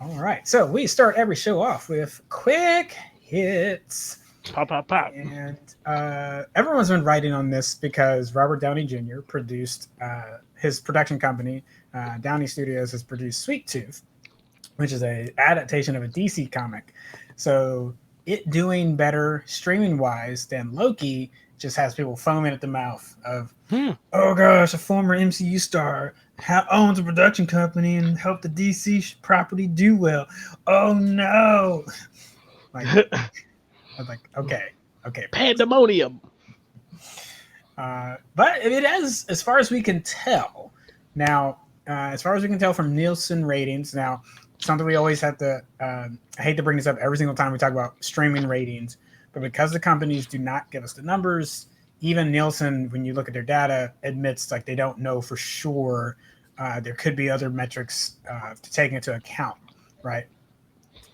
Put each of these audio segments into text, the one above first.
All right. So we start every show off with quick hits. Pop, pop, pop. And everyone's been writing on this because Robert Downey Jr. produced his production company, Downey Studios, has produced Sweet Tooth, which is a adaptation of a DC comic. So it doing better streaming wise than Loki just has people foaming at the mouth of, oh gosh, a former MCU star owns a production company and helped the DC property do well. Oh no! Like, I was like, okay, Pandemonium. but it has, as far as we can tell, now, as far as we can tell from Nielsen ratings, now something we always have to. I hate to bring this up every single time we talk about streaming ratings, but because the companies do not give us the numbers, even Nielsen, when you look at their data, admits like they don't know for sure. There could be other metrics to take into account, right?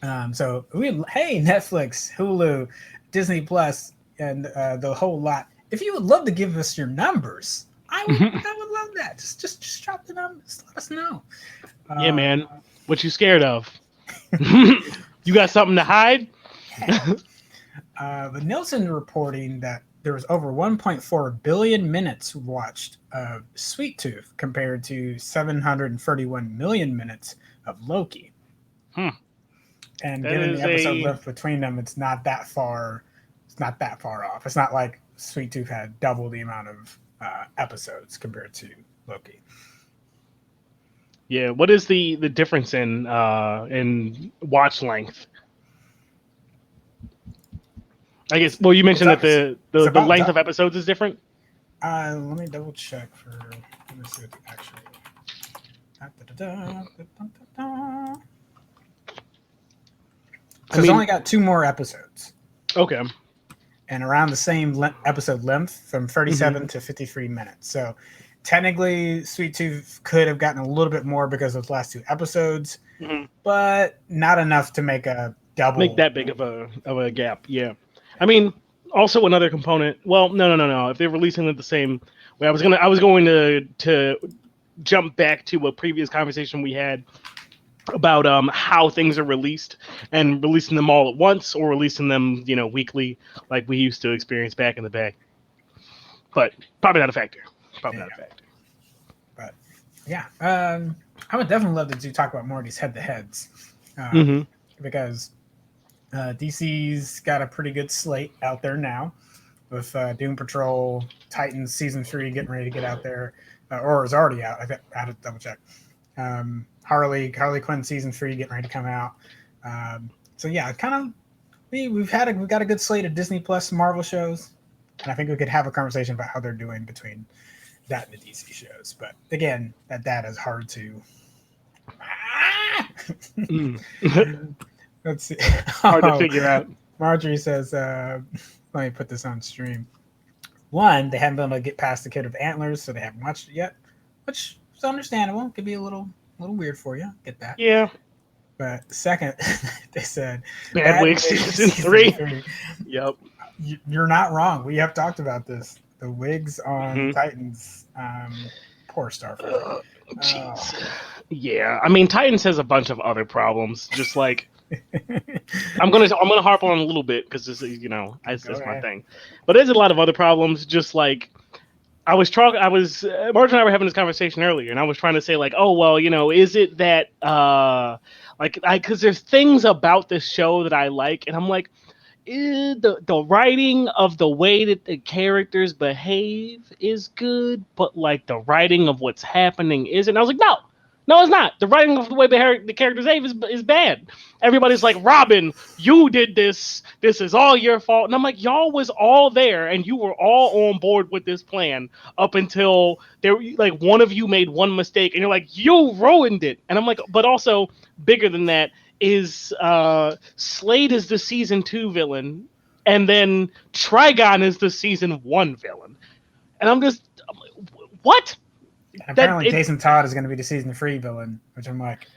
Hey, Netflix, Hulu, Disney Plus, and the whole lot. If you would love to give us your numbers, I would love that. Just drop the numbers. Let us know. Yeah, man. What you scared of? You got something to hide? But Nielsen reporting that there was over 1.4 billion minutes watched of Sweet Tooth compared to 731 million minutes of Loki. And That given is the episode left between them, it's not that far. It's not that far off. It's not like Sweet Tooth had double the amount of episodes compared to Loki. Yeah. What is the difference in watch length? I guess. Well, you mentioned that the length of episodes is different. Let me double check for. Let me see what the actual. So it's only got 2 more episodes. Okay. And around the same episode length, from 37 to 53 minutes. So technically, Sweet Tooth could have gotten a little bit more because of those last 2 episodes, but not enough to make a double. Make that big of a gap. Yeah. I mean, also another component. Well, no. If they're releasing it the same way, I was going to jump back to a previous conversation we had about how things are released and releasing them all at once or releasing them, weekly like we used to experience back in the day. But probably not a factor. But yeah, I would definitely love to talk about more of these head-to-heads because DC's got a pretty good slate out there now with Doom Patrol, Titans season 3 getting ready to get out there, or is already out. I had to double check. Harley Quinn season 3 getting ready to come out. So yeah, kind of we've got a good slate of Disney Plus Marvel shows, and I think we could have a conversation about how they're doing between that and the DC shows. But again, that data is hard to. Let's see. Hard to figure out. Marjorie says, "Let me put this on stream." One, they haven't been able to get past the Kid with Antlers, so they haven't watched it yet, which is understandable. It could be a little weird for you. Get that? Yeah. But second, they said Bad Wigs season 3. Yep. You're not wrong. We have talked about this. The wigs on Titans, poor Starfire. Jeez. Yeah, I mean Titans has a bunch of other problems. Just like I'm gonna harp on a little bit because this is that's my thing. But there's a lot of other problems. Just like Marge and I were having this conversation earlier, and I was trying to say like, oh well, is it that because there's things about this show that I like, and I'm like. The writing of the way that the characters behave is good, but like the writing of what's happening isn't. I was like, no, it's not. The writing of the way the characters behave is bad. Everybody's like, Robin, you did this. This is all your fault. And I'm like, y'all was all there, and you were all on board with this plan up until one of you made one mistake, and you're like, you ruined it. And I'm like, but also bigger than that. Is Slade is the season 2 villain, and then Trigon is the season 1 villain, and I'm like, what? And apparently, Jason Todd is going to be the season 3 villain, which I'm like,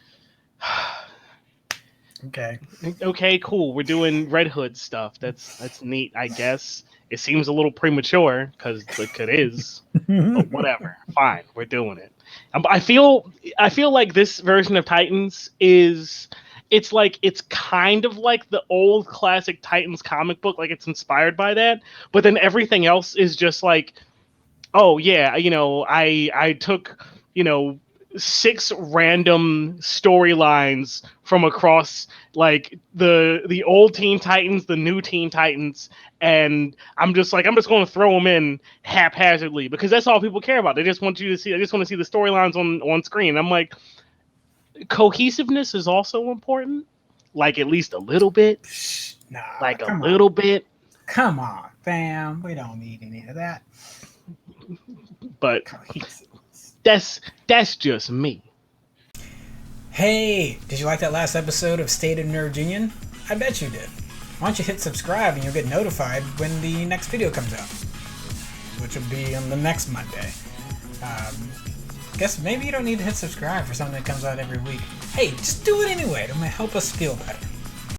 okay, cool. We're doing Red Hood stuff. That's neat, I guess. It seems a little premature because it is, but whatever. Fine, we're doing it. I feel like this version of Titans is it's like it's kind of like the old classic Titans comic book, like it's inspired by that, but then everything else is just like, oh yeah, I took, 6 random storylines from across like the old Teen Titans, the new Teen Titans, and I'm just going to throw them in haphazardly because that's all people care about. They just want to see the storylines on screen. I'm like, cohesiveness is also important, like at least a little bit, Nah, like a little bit. Come on, fam. We don't need any of that. But that's just me. Hey, did you like that last episode of State of Nerd Union? I bet you did. Why don't you hit subscribe and you'll get notified when the next video comes out, which will be on the next Monday. Guess maybe you don't need to hit subscribe for something that comes out every week. Hey, just do it anyway. It might help us feel better.